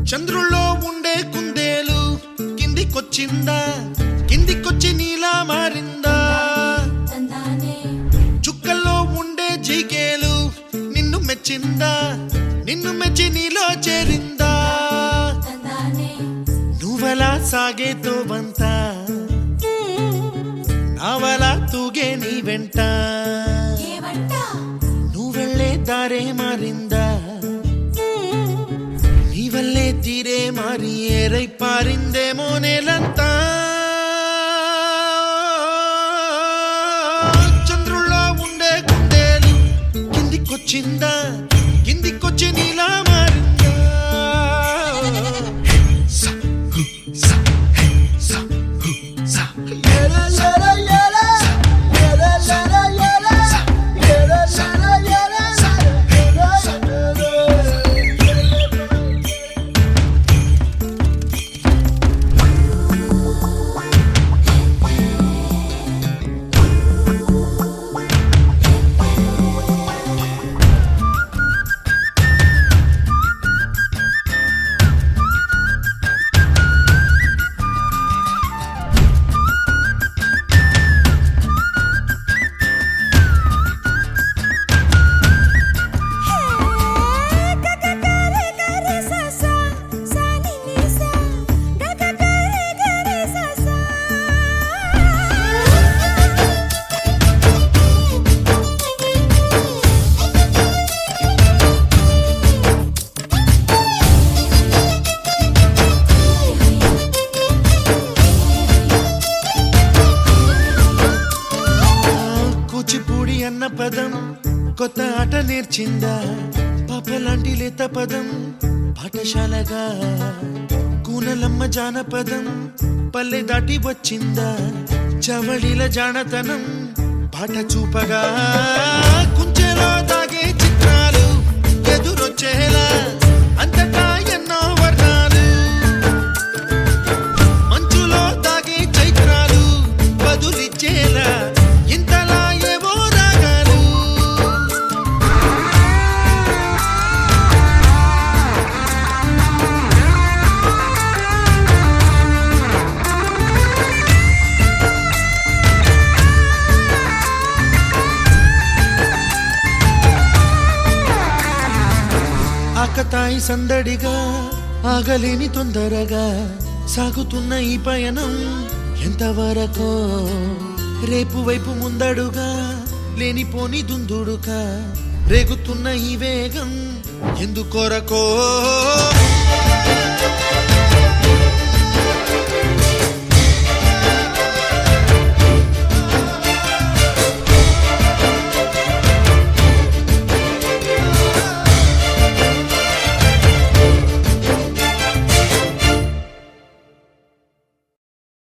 చంద్రుల్లో ఉండే కుందేలు కిందికొచ్చిందా, కిందికొచ్చి నీలా మారిందా? చుక్కల్లో ఉండే జీకేలు నిన్ను మెచ్చిందా, నిన్ను మెచ్చి నీలో చేరిందా? నువ్వలా సాగే తోవంత నావలా తూగే నీ వెంట, నువ్వెళ్ళే దారే మారిందా, నీ వల్లే తీరే మారి ఏరై పారిందేమో నేలంతా. చంద్రుల్లో ఉండే కుందేలు కిందికొచ్చిందా, కిందికొచ్చి నీలా మారిందా? కూచిపూడి అన్న పదం కొత్త ఆట నేర్చిందా, పాపలాంటి లేత పదం పాఠశాలగా? కూనలమ్మ జానపదం పల్లె దాటి వచ్చిందా, చవళిల జానతనం పాట చూపగా? కుంచెలో దాగే చిత్రాలు ఎదురొచ్చేలా అంతటా ఎన్నో వర్ణాలు, మంచులో దాగే చైత్రాలు బదులిచ్చేలా ఇంతలా ఏవో రాగాలు. ఆకతాయి సందడిగా ఆగలేని తొందరగా సాగుతున్న ఈ పయనం ఎంతవరకో, రేపు వైపు ముందడుగా లేనిపోని దుందుడుగా రేగుతున్న ఈ వేగం ఎందుకొరకో?